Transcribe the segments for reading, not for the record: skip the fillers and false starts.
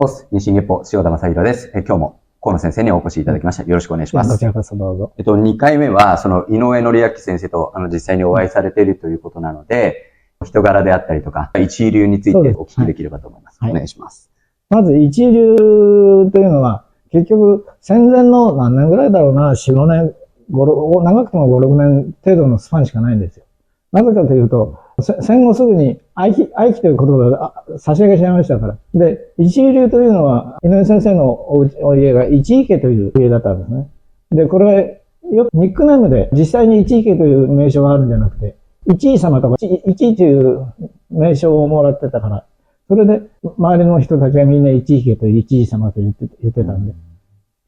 オス日進月歩塩田正宏です。今日も河野先生にお越しいただきました。よろしくお願いします。こちらこそどうぞ。2回目は、その井上則明先生と実際にお会いされているということなので、人柄であったりとか、一流についてお聞きできればと思います。お願いします。まず一流というのは、結局戦前の何年ぐらいだろうな、4、5年、長くても5、6年程度のスパンしかないんですよ。なぜかというと、戦後すぐに愛機という言葉が差し上げちゃいましたから。で、一流というのは、井上先生のお家が一池という家だったんですね。で、これ、よくニックネームで実際に一池という名称があるんじゃなくて、一位様とか一位という名称をもらってたから、それで周りの人たちがみんな一池という一位様と言ってたんで。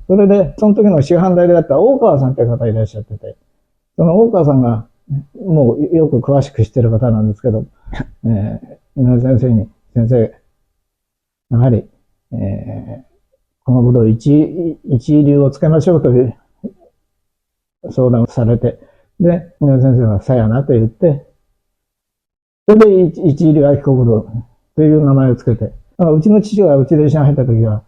それで、その時の師範代であった大川さんという方いらっしゃってて、その大川さんが、もうよく詳しく知ってる方なんですけど、井上先生に、先生、やはり、この武道一流をつけましょうという相談をされて、で、井上先生はさやなと言って、それで一流愛機武道という名前をつけて、うちの父がうちで一緒に入った時は、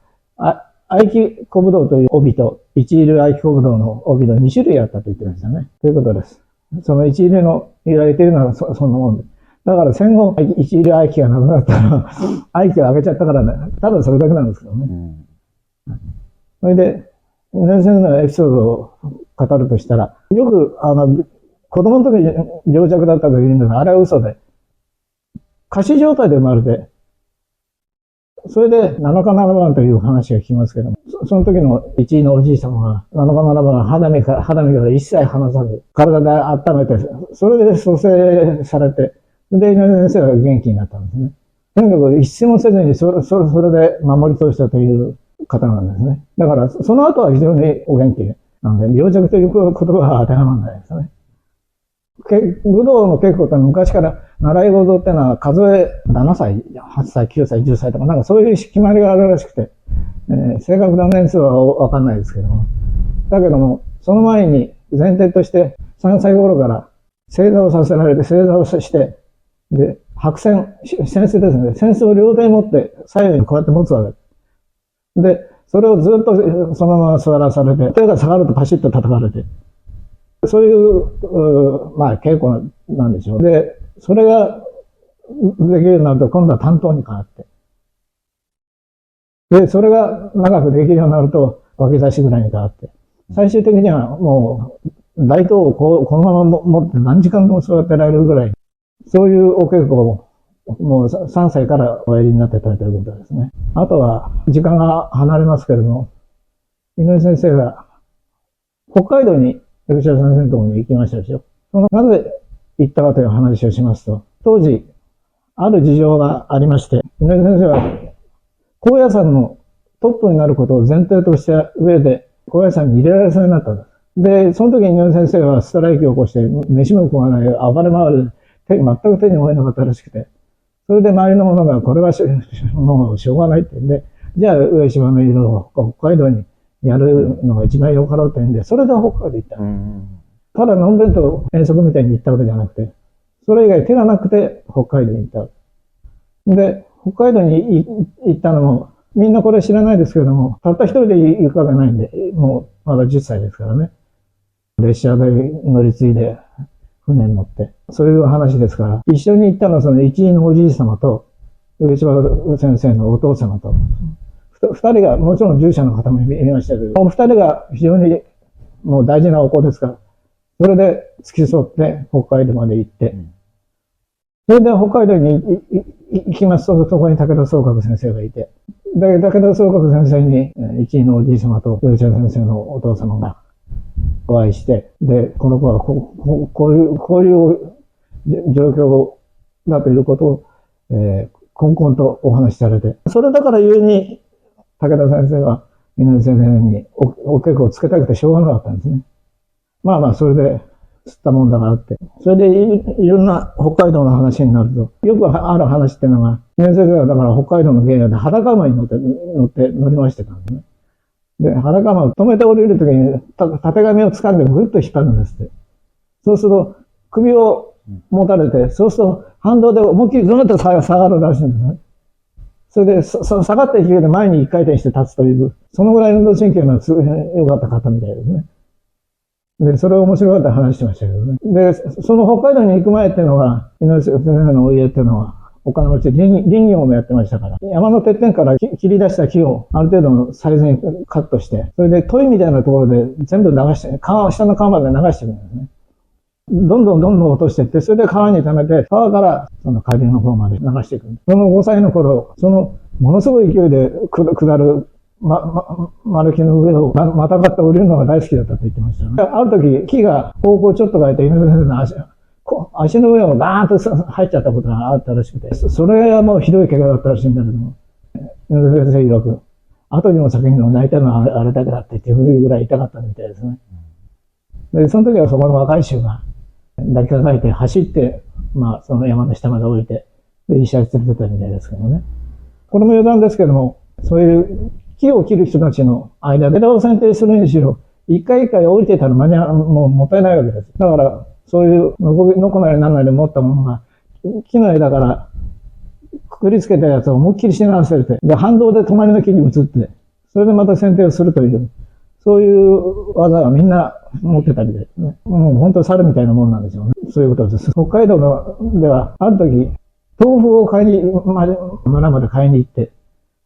愛機武道という帯と一流愛機武道の帯の2種類あったと言ってましたね。ということです。その一流の由来というのはそんなもんで。だから戦後、一流愛機がなくなったら、愛機を上げちゃったからね。ただそれだけなんですけどね。それで、井上先生のエピソードを語るとしたら、よく、子供の時に病弱だったと言うんですが、あれは嘘で、仮死状態で生まれて、それで7日7番という話が聞きますけども、その時の一位のおじい様が7日7番肌身から一切離さず、体で温めて、それで蘇生されて、で、井上先生が元気になったんですね。とにかく一睡もせずにそれで守り通したという方なんですね。だから、その後は非常にお元気なので、病弱という言葉は当てはまらないですね。武道の稽古って昔から習い事ってのは数え7歳、8歳、9歳、10歳とかなんかそういう決まりがあるらしくて、正確な年数はわかんないですけども。だけども、その前に前提として3歳頃から正座をさせられて正座をして、で、扇子ですね。扇子を両手に持って左右にこうやって持つわけで。で、それをずっとそのまま座らされて、手が下がるとパシッと叩かれて、そういう、まあ、稽古なんでしょう。で、それができるようになると、今度は担当に変わって。で、それが長くできるようになると、脇差しぐらいに変わって。最終的にはもう、大刀をこのまま持って何時間でも座ってられるぐらい、そういうお稽古を、もう3歳からおやりになってたということですね。あとは、時間が離れますけれども、井上先生が、北海道に、吉田先生のところに行きましたでしょ。なぜ行ったかという話をしますと、当時、ある事情がありまして、井上先生は、高野山のトップになることを前提とした上で、高野山に入れられそうになったんです。で、その時に井上先生はストライキを起こして、飯も食わない、暴れ回る、全く手に負えなかったらしくて、それで周りの者が、これはもうしょうがないって言うんで、じゃあ上島の色を北海道にやるのが一番よかろうって言うんで、それで北海道行った。ただのんべんと遠足みたいに行ったわけじゃなくて、それ以外手がなくて北海道に行った。で、北海道に行ったのも、みんなこれ知らないですけれども、たった一人で行くわけないんで、もうまだ10歳ですからね。列車で乗り継いで、船に乗って、そういう話ですから、一緒に行ったのはその一位のおじい様と、上島先生のお父様と、二人が、もちろん従者の方もいましたけど、お二人が非常にもう大事なお子ですから、それで付き添って北海道まで行って、それで北海道に行きますと、そこに武田総覚先生がいて、で、武田総覚先生に、一位のおじい様と上島先生のお父様がお会いして、で、この子はこういう状況だということを、こんこんとお話しされて、それだからゆえに、武田先生は井上先生にお稽古をつけたくてしょうがなかったんですね。まあまあ、それで吸ったもんだからって。それでいろんな北海道の話になると、よくある話っていうのが、井上先生はだから北海道の芸能で裸馬に乗り回してたんですね。で、裸馬を止めて降りるときに、たてがみを掴んでぐっと引っ張るんですって。そうすると、首を持たれて、そうすると反動で思いっきりずっと下がるらしいんですね。それで、下がった勢いで前に一回転して立つという、そのぐらい運動神経の良かった方みたいですね。で、それを面白かった話してましたけどね。で、その北海道に行く前っていうのが、井上先生のお家っていうのは、お金持ちで林業もやってましたから、山のてっぺんから切り出した木をある程度のサイズにカットして、それで問いみたいなところで全部流して、下の川まで流してるんですね。どんどん落としていって、それで川に溜めて、川からその海流の方まで流していく。その5歳の頃、そのものすごい勢いで下る丸木の上をまたがって降りるのが大好きだったと言ってましたね。ある時、木が方向ちょっと変えて、井上先生の足の上をガーンと入っちゃったことがあったらしくて、それはもうひどい怪我だったらしいんだけども、井上先生曰く、後にも先にも泣いたのはあれだけだって言ってぐらい痛かったみたいですね。で、その時はそこの若い衆が抱きかかえて走って、その山の下まで降りて、で、医者に連れてったみたいですけどね。これも余談ですけども、そういう木を切る人たちの間で枝を剪定するにしろ、一回一回降りてたらもうもったいないわけです。だから、そういうノコなり何なり持ったものが、木の枝からくくりつけたやつを思いっきりしならせて、で、反動で隣の木に移って、それでまた剪定をするという、そういう技はみんな持ってたりで、ね、もう本当に猿みたいなもんなんでしょうね。そういうことです。北海道では、ある時、豆腐を買いに、村まで買いに行って、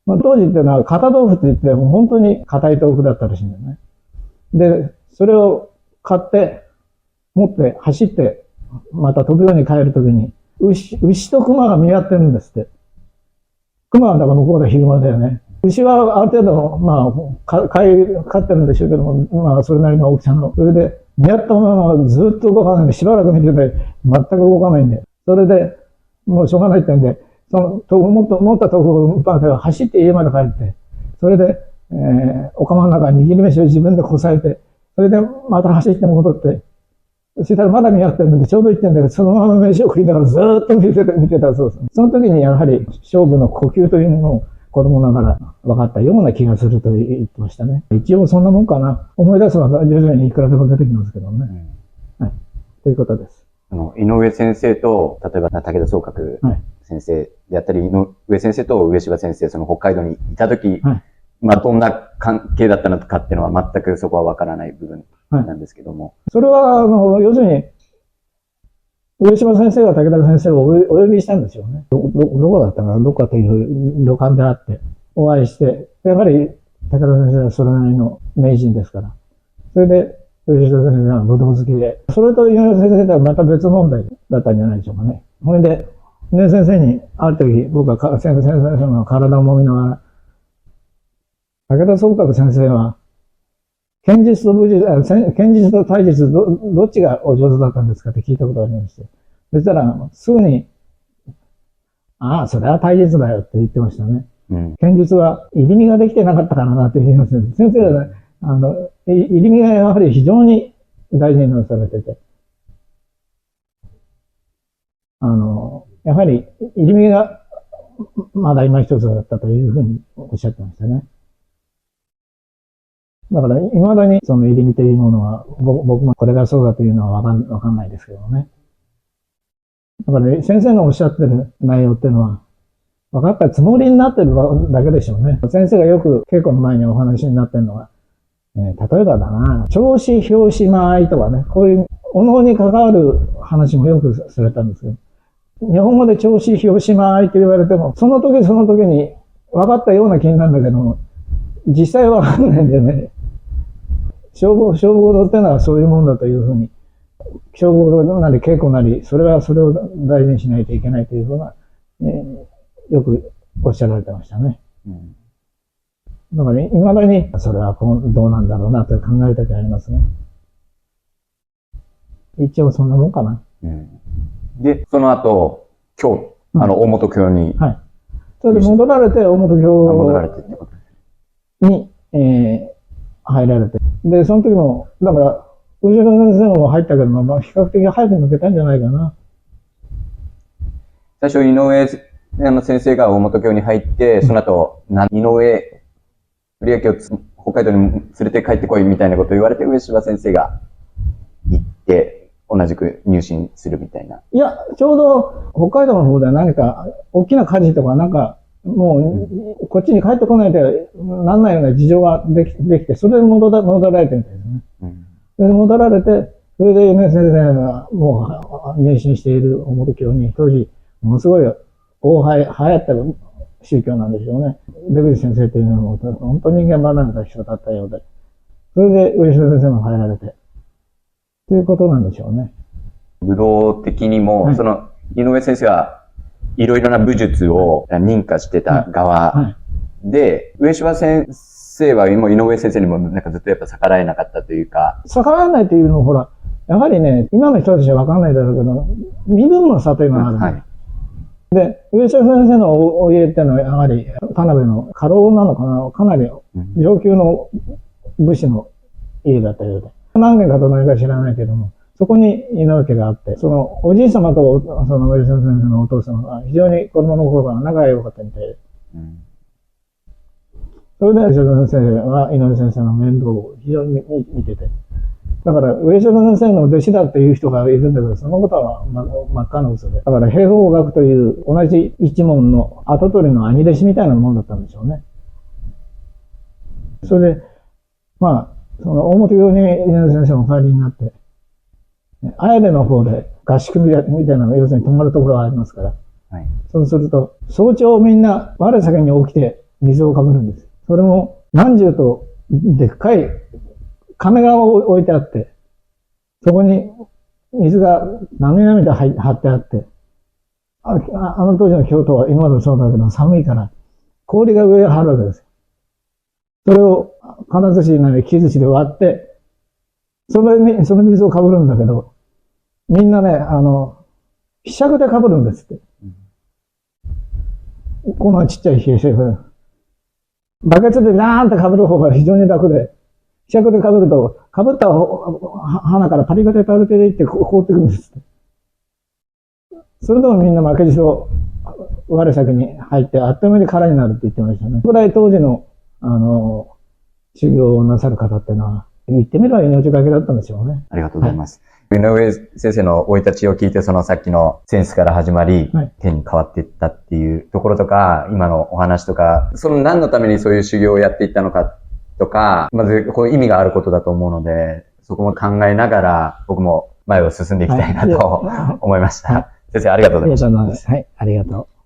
当時っていうのは片豆腐って言って、もう本当に硬い豆腐だったらしいんだよね。で、それを買って、持って、走って、また飛ぶように帰るときに、牛と熊が見合ってるんですって。熊はだから向こうでヒグマだよね。牛はある程度、飼ってるんでしょうけども、それなりの大きさの。それで、見合ったままずっと動かないんで、しばらく見てて、全く動かないんで。それで、もうしょうがないってんで、その持った豆腐を走って家まで帰って、それで、お釜の中に握り飯を自分でこさえて、それでまた走って戻って、そしたらまだ見合ってるんで、ちょうど行ってんだけど、そのまま飯を食いながらずーっと見てたそうです。その時にやはり勝負の呼吸というものを子供ながら分かったような気がすると言ってましたね。一応そんなもんかな。思い出せば徐々にいくらでも出てきますけどね。はい。ということです。井上先生と、例えば武田総閣先生であったり、井上先生と上柴先生、その北海道にいた時、どんな関係だったのかっていうのは全くそこは分からない部分なんですけども。それは、要するに、上島先生が武田先生をお呼びしたんですよね。どこだったかな、どこかという旅館であって、お会いして、やはり武田先生はそれなりの名人ですから。それで、上島先生はぶどう好きで、それと井上先生とはまた別問題だったんじゃないでしょうかね。それで、井上先生に、ある時、僕は先生の体を揉みながら、武田総閣先生は、剣術と体術どっちがお上手だったんですかって聞いたことがありまして。そしたら、すぐに、それは体術だよって言ってましたね。剣術は入り身ができてなかったからなって言いますね。先生はね、入り身がやはり非常に大事になされてて、やはり入り身がまだ今一つだったというふうにおっしゃってましたね。だから、未だにその入り身というものは、僕もこれがそうだというのはわかんないですけどね。だから、ね、先生のおっしゃってる内容っていうのは、分かったつもりになってるだけでしょうね。先生がよく稽古の前にお話になってるのは、例えばだな、調子、表紙、間合いとかね、こういう、お能に関わる話もよくされたんですけど、日本語で調子、表紙、間合いって言われても、その時その時に分かったような気になるんだけども、実際分かんないんでね、勝負事ってのはそういうもんだというふうに、勝負事なり稽古なり、それはそれを大事にしないといけないというふうな、よくおっしゃられてましたね。だから、未だに、それはどうなんだろうなと考えるときありますね。一応そんなもんかな。で、その後、京、大本京に。はい。それで戻られて、大本京に、入られて。で、その時も、だから、上島先生も入ったけども、比較的早く抜けたんじゃないかな。最初、井上先生が大本京に入って、その後、井上頼明を北海道に連れて帰ってこいみたいなことを言われて、上柴先生が行って、同じく入信するみたいな。いや、ちょうど北海道の方では何か、大きな火事とかなんか、もう、こっちに帰ってこないとなんないような事情ができて、それで戻られてるんですね。それで戻られて、それで米先生がもう入信している大本教に、当時、ものすごい流行った宗教なんでしょうね。出口先生というのも、本当に人間離れた人だったようで。それで上島先生も入られて。ということなんでしょうね。武道的にも、その、井上先生はいろいろな武術を認可してた側で、上島先生は今井上先生にもなんかずっとやっぱ逆らえなかったというか。逆らえないというのはほら、やはりね、今の人たちはわかんないだろうけど、身分の差というのがあるんです。で、上島先生のお家っていうのはやはり田辺の家老なのかな、かなり上級の武士の家だったようで。何軒かどのか知らないけども、そこに井上家があって、そのおじい様とその上島先生のお父様が非常に子供の頃から仲が良かったみたいで。それで上島先生は井上先生の面倒を非常に見てて。だから上島先生の弟子だっていう人がいるんだけど、そのことは真っ赤な嘘で。だから兵法学という同じ一門の跡取りの兄弟子みたいなものだったんでしょうね。それで、まあ、その大本教に井上先生もお帰りになって、綾部の方で合宿みたいなのが要するに泊まるところがありますから、そうすると早朝みんな我先に起きて水をかぶるんです。それも何十とでっかい亀が置いてあって、そこに水がなみなみと張ってあって、あの当時の京都は今でもそうだけど寒いから氷が上へ張るわけですよ。それを金槌なり木槌で割って、その水をかぶるんだけど、みんなね、ひしゃくでかぶるんですって。このちっちゃいひしゃく。バケツでラーンってかぶる方が非常に楽で、ひしゃくでかぶると、かぶった花からパリパリパリパリって凍ってくるんですって。それでもみんな負けじと我先に入って、あっという間に空になるって言ってましたね。ぐらい当時の、修行をなさる方っていうのは、言ってみれば命がけだったんでしょうね。ありがとうございます。井上先生の生い立ちを聞いて、そのさっきのセンスから始まり、天に変わっていったっていうところとか、今のお話とか、その何のためにそういう修行をやっていったのかとか、まずこういう意味があることだと思うので、そこも考えながら僕も前を進んでいきたいなと思いました。先生ありがとうございました。はい、ありがとう。